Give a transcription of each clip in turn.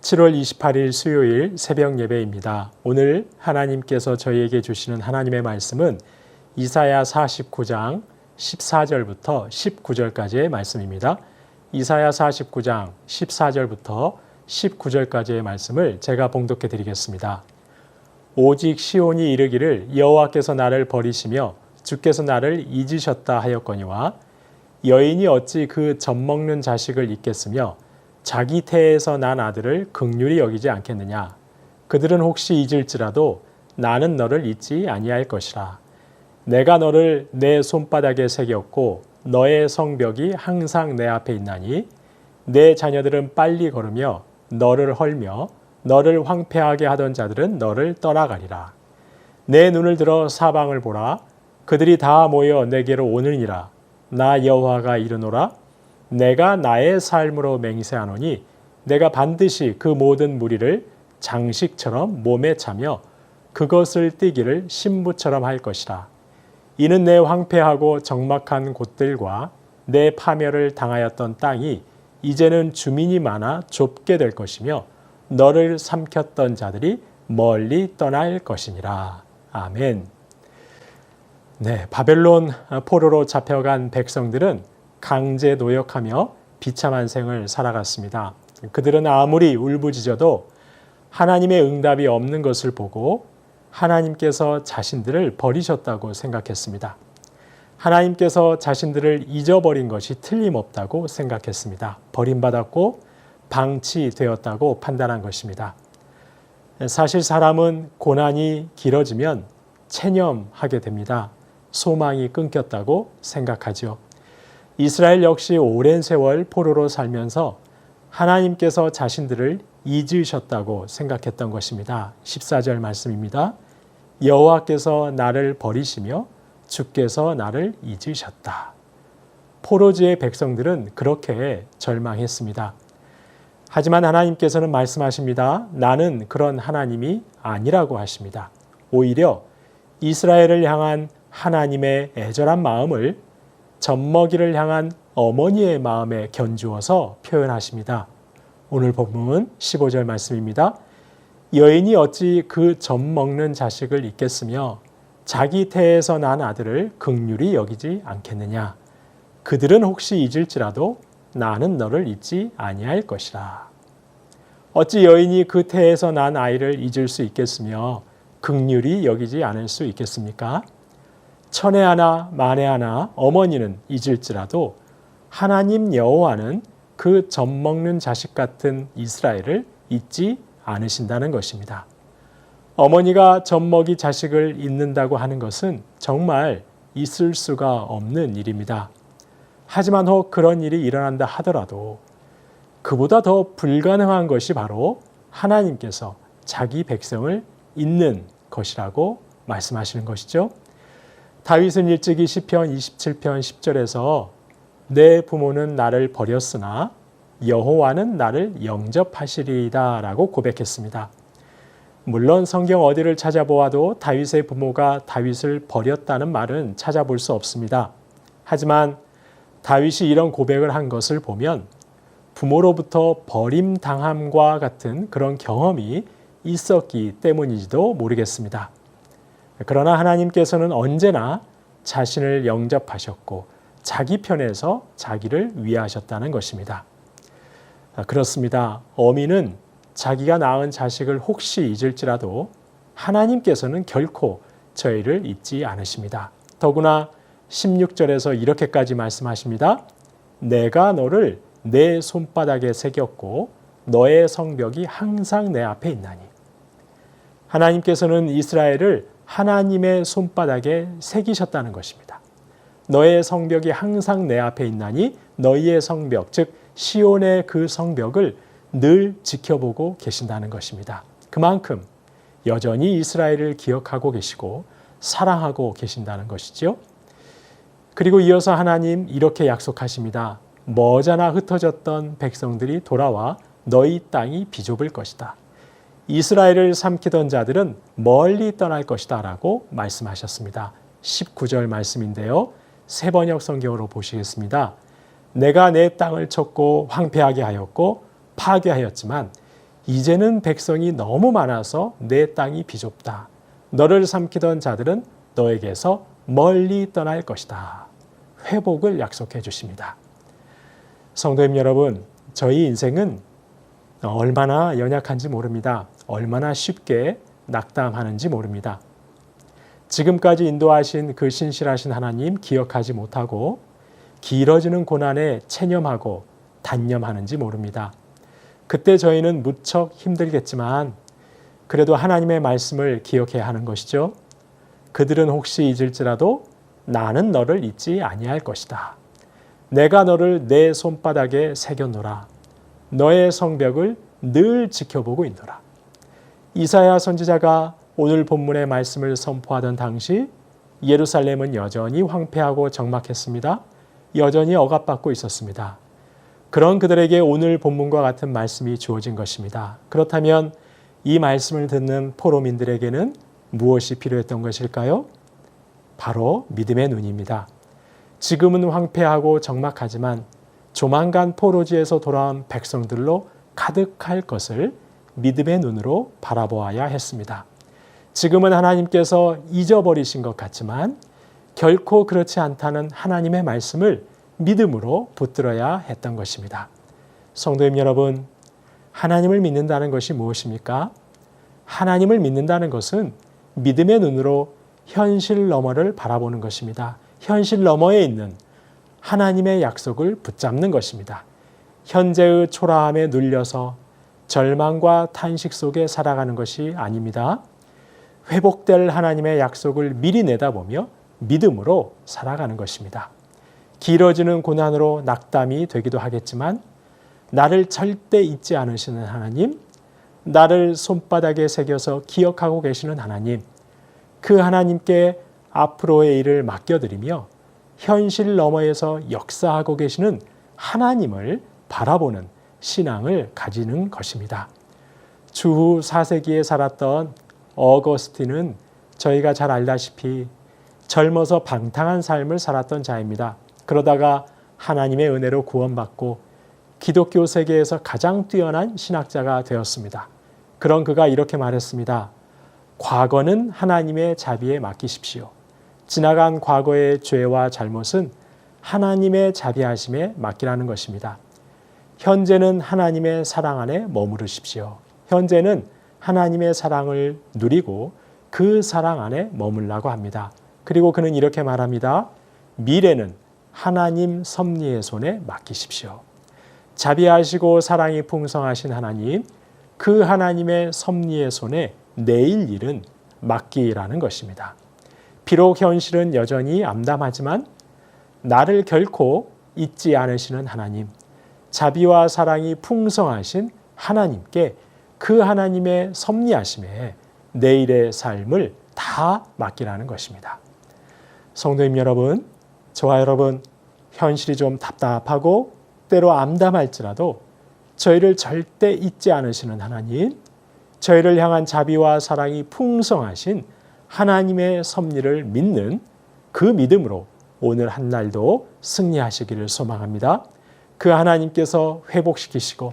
7월 28일 수요일 새벽 예배입니다. 오늘 하나님께서 저희에게 주시는 하나님의 말씀은 이사야 49장 14절부터 19절까지의 말씀입니다. 이사야 49장 14절부터 19절까지의 말씀을 제가 봉독해 드리겠습니다. 오직 시온이 이르기를 여호와께서 나를 버리시며 주께서 나를 잊으셨다 하였거니와 여인이 어찌 그 젖먹는 자식을 잊겠으며 자기 태에서 난 아들을 긍휼히 여기지 않겠느냐. 그들은 혹시 잊을지라도 나는 너를 잊지 아니할 것이라. 내가 너를 내 손바닥에 새겼고 너의 성벽이 항상 내 앞에 있나니 내 자녀들은 빨리 걸으며 너를 헐며 너를 황폐하게 하던 자들은 너를 떠나가리라. 내 눈을 들어 사방을 보라. 그들이 다 모여 내게로 오느니라. 나 여호와가 이르노라. 내가 나의 삶으로 맹세하노니 내가 반드시 그 모든 무리를 장식처럼 몸에 차며 그것을 띠기를 신부처럼 할 것이라. 이는 내 황폐하고 적막한 곳들과 내 파멸을 당하였던 땅이 이제는 주민이 많아 좁게 될 것이며 너를 삼켰던 자들이 멀리 떠날 것이니라. 아멘. 네, 바벨론 포로로 잡혀간 백성들은 강제 노역하며 비참한 생을 살아갔습니다. 그들은 아무리 울부짖어도 하나님의 응답이 없는 것을 보고 하나님께서 자신들을 버리셨다고 생각했습니다. 하나님께서 자신들을 잊어버린 것이 틀림없다고 생각했습니다. 버림받았고 방치되었다고 판단한 것입니다. 사실 사람은 고난이 길어지면 체념하게 됩니다. 소망이 끊겼다고 생각하죠. 이스라엘 역시 오랜 세월 포로로 살면서 하나님께서 자신들을 잊으셨다고 생각했던 것입니다. 14절 말씀입니다. 여호와께서 나를 버리시며 주께서 나를 잊으셨다. 포로지의 백성들은 그렇게 절망했습니다. 하지만 하나님께서는 말씀하십니다. 나는 그런 하나님이 아니라고 하십니다. 오히려 이스라엘을 향한 하나님의 애절한 마음을 젖먹이를 향한 어머니의 마음에 견주어서 표현하십니다. 오늘 본문은 15절 말씀입니다. 여인이 어찌 그 젖먹는 자식을 잊겠으며 자기 태에서 난 아들을 긍휼히 여기지 않겠느냐. 그들은 혹시 잊을지라도 나는 너를 잊지 아니할 것이라. 어찌 여인이 그 태에서 난 아이를 잊을 수 있겠으며 긍휼히 여기지 않을 수 있겠습니까? 천에 하나 만에 하나 어머니는 잊을지라도 하나님 여호와는 그 젖먹는 자식 같은 이스라엘을 잊지 않으신다는 것입니다. 어머니가 젖먹이 자식을 잊는다고 하는 것은 정말 있을 수가 없는 일입니다. 하지만 혹 그런 일이 일어난다 하더라도 그보다 더 불가능한 것이 바로 하나님께서 자기 백성을 잊는 것이라고 말씀하시는 것이죠. 다윗은 일찍이 시편 27편 10절에서 내 부모는 나를 버렸으나 여호와는 나를 영접하시리이다 라고 고백했습니다. 물론 성경 어디를 찾아보아도 다윗의 부모가 다윗을 버렸다는 말은 찾아볼 수 없습니다. 하지만 다윗이 이런 고백을 한 것을 보면 부모로부터 버림당함과 같은 그런 경험이 있었기 때문인지도 모르겠습니다. 그러나 하나님께서는 언제나 자신을 영접하셨고 자기 편에서 자기를 위하셨다는 것입니다. 그렇습니다. 어미는 자기가 낳은 자식을 혹시 잊을지라도 하나님께서는 결코 저희를 잊지 않으십니다. 더구나 16절에서 이렇게까지 말씀하십니다. 내가 너를 내 손바닥에 새겼고 너의 성벽이 항상 내 앞에 있나니. 하나님께서는 이스라엘을 하나님의 손바닥에 새기셨다는 것입니다. 너의 성벽이 항상 내 앞에 있나니 너희의 성벽, 즉 시온의 그 성벽을 늘 지켜보고 계신다는 것입니다. 그만큼 여전히 이스라엘을 기억하고 계시고 사랑하고 계신다는 것이죠. 그리고 이어서 하나님 이렇게 약속하십니다. 머지않아 흩어졌던 백성들이 돌아와 너희 땅이 비좁을 것이다. 이스라엘을 삼키던 자들은 멀리 떠날 것이다 라고 말씀하셨습니다. 19절 말씀인데요. 세번역 성경으로 보시겠습니다. 내가 내 땅을 쳤고 황폐하게 하였고 파괴하였지만 이제는 백성이 너무 많아서 내 땅이 비좁다. 너를 삼키던 자들은 너에게서 멀리 떠날 것이다. 회복을 약속해 주십니다. 성도님 여러분, 저희 인생은 얼마나 연약한지 모릅니다. 얼마나 쉽게 낙담하는지 모릅니다. 지금까지 인도하신 그 신실하신 하나님 기억하지 못하고 길어지는 고난에 체념하고 단념하는지 모릅니다. 그때 저희는 무척 힘들겠지만 그래도 하나님의 말씀을 기억해야 하는 것이죠. 그들은 혹시 잊을지라도 나는 너를 잊지 아니할 것이다. 내가 너를 내 손바닥에 새겨놓으라. 너의 성벽을 늘 지켜보고 있노라. 이사야 선지자가 오늘 본문의 말씀을 선포하던 당시 예루살렘은 여전히 황폐하고 적막했습니다. 여전히 억압받고 있었습니다. 그런 그들에게 오늘 본문과 같은 말씀이 주어진 것입니다. 그렇다면 이 말씀을 듣는 포로민들에게는 무엇이 필요했던 것일까요? 바로 믿음의 눈입니다. 지금은 황폐하고 적막하지만 조만간 포로지에서 돌아온 백성들로 가득할 것을 믿음의 눈으로 바라보아야 했습니다. 지금은 하나님께서 잊어버리신 것 같지만 결코 그렇지 않다는 하나님의 말씀을 믿음으로 붙들어야 했던 것입니다. 성도님 여러분, 하나님을 믿는다는 것이 무엇입니까? 하나님을 믿는다는 것은 믿음의 눈으로 현실 너머를 바라보는 것입니다. 현실 너머에 있는 하나님의 약속을 붙잡는 것입니다. 현재의 초라함에 눌려서 절망과 탄식 속에 살아가는 것이 아닙니다. 회복될 하나님의 약속을 미리 내다보며 믿음으로 살아가는 것입니다. 길어지는 고난으로 낙담이 되기도 하겠지만 나를 절대 잊지 않으시는 하나님, 나를 손바닥에 새겨서 기억하고 계시는 하나님, 그 하나님께 앞으로의 일을 맡겨드리며 현실 너머에서 역사하고 계시는 하나님을 바라보는 신앙을 가지는 것입니다. 주후 4세기에 살았던 어거스틴은 저희가 잘 알다시피 젊어서 방탕한 삶을 살았던 자입니다. 그러다가 하나님의 은혜로 구원받고 기독교 세계에서 가장 뛰어난 신학자가 되었습니다. 그런 그가 이렇게 말했습니다. 과거는 하나님의 자비에 맡기십시오. 지나간 과거의 죄와 잘못은 하나님의 자비하심에 맡기라는 것입니다. 현재는 하나님의 사랑 안에 머무르십시오. 현재는 하나님의 사랑을 누리고 그 사랑 안에 머물라고 합니다. 그리고 그는 이렇게 말합니다. 미래는 하나님 섭리의 손에 맡기십시오. 자비하시고 사랑이 풍성하신 하나님, 그 하나님의 섭리의 손에 내일 일은 맡기라는 것입니다. 비록 현실은 여전히 암담하지만 나를 결코 잊지 않으시는 하나님, 자비와 사랑이 풍성하신 하나님께 그 하나님의 섭리하심에 내일의 삶을 다 맡기라는 것입니다. 성도님 여러분, 저와 여러분, 현실이 좀 답답하고 때로 암담할지라도 저희를 절대 잊지 않으시는 하나님, 저희를 향한 자비와 사랑이 풍성하신 하나님의 섭리를 믿는 그 믿음으로 오늘 한 날도 승리하시기를 소망합니다. 그 하나님께서 회복시키시고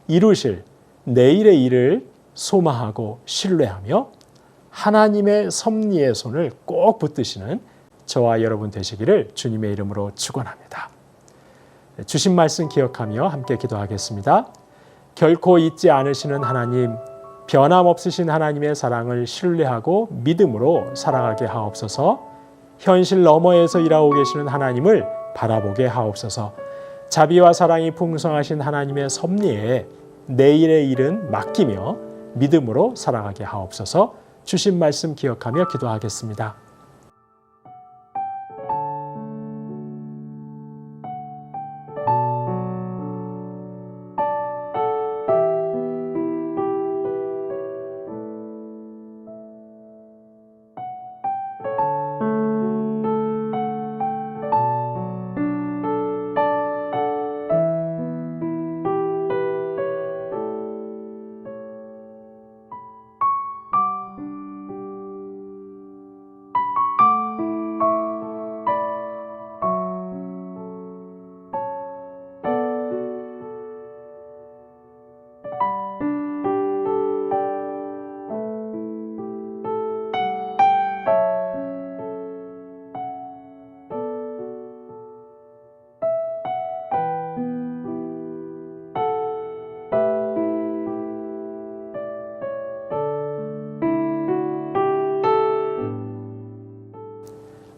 이루실 내일의 일을 소망하고 신뢰하며 하나님의 섭리의 손을 꼭 붙드시는 저와 여러분 되시기를 주님의 이름으로 축원합니다. 주신 말씀 기억하며 함께 기도하겠습니다. 결코 잊지 않으시는 하나님, 변함없으신 하나님의 사랑을 신뢰하고 믿음으로 살아가게 하옵소서. 현실 너머에서 일하고 계시는 하나님을 바라보게 하옵소서. 자비와 사랑이 풍성하신 하나님의 섭리에 내일의 일은 맡기며 믿음으로 살아가게 하옵소서. 주신 말씀 기억하며 기도하겠습니다.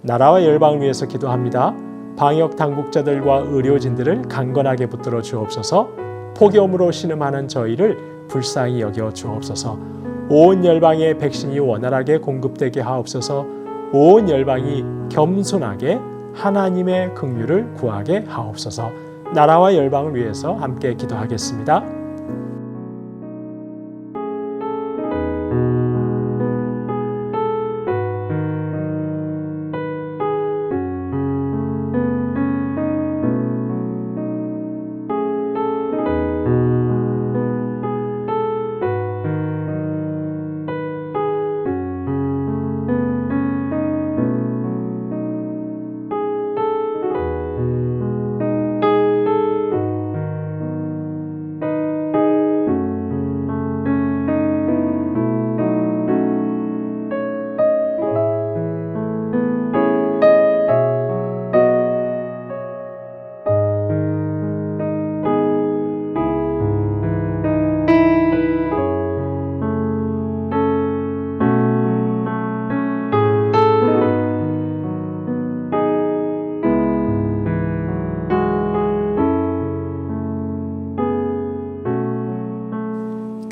나라와 열방을 위해서 기도합니다. 방역 당국자들과 의료진들을 강건하게 붙들어 주옵소서. 폭염으로 신음하는 저희를 불쌍히 여겨 주옵소서. 온 열방에 백신이 원활하게 공급되게 하옵소서. 온 열방이 겸손하게 하나님의 긍휼을 구하게 하옵소서. 나라와 열방을 위해서 함께 기도하겠습니다.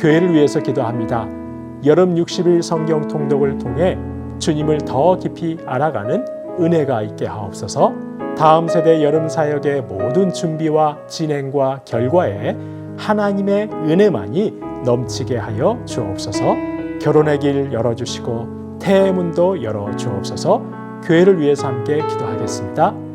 교회를 위해서 기도합니다. 여름 60일 성경 통독을 통해 주님을 더 깊이 알아가는 은혜가 있게 하옵소서. 다음 세대 여름 사역의 모든 준비와 진행과 결과에 하나님의 은혜만이 넘치게 하여 주옵소서. 결혼의 길 열어주시고 태의 문도 열어주옵소서. 교회를 위해서 함께 기도하겠습니다.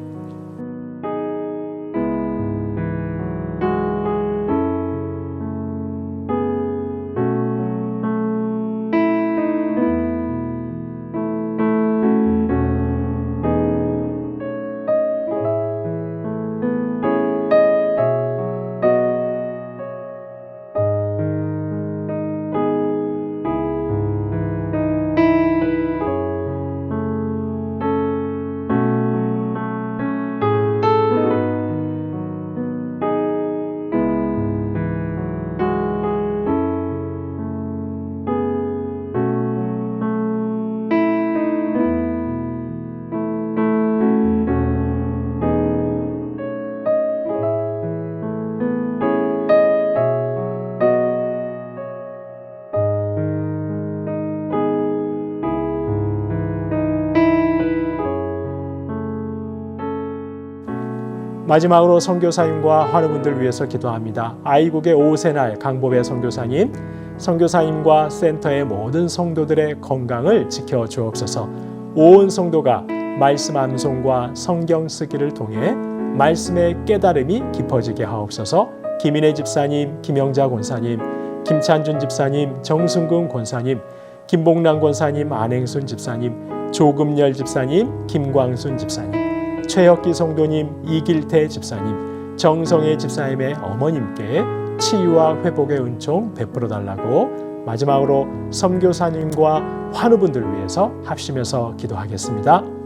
마지막으로 선교사님과 환우분들 위해서 기도합니다. 아이국의 오세날 강보배 선교사님, 선교사님과 센터의 모든 성도들의 건강을 지켜 주옵소서. 온 성도가 말씀 암송과 성경 쓰기를 통해 말씀의 깨달음이 깊어지게 하옵소서. 김인혜 집사님, 김영자 권사님, 김찬준 집사님, 정순금 권사님, 김봉남 권사님, 안행순 집사님, 조금열 집사님, 김광순 집사님, 최혁기 성도님, 이길태 집사님, 정성혜 집사님의 어머님께 치유와 회복의 은총 베풀어 달라고 마지막으로 선교사님과 환우분들 위해서 합심해서 기도하겠습니다.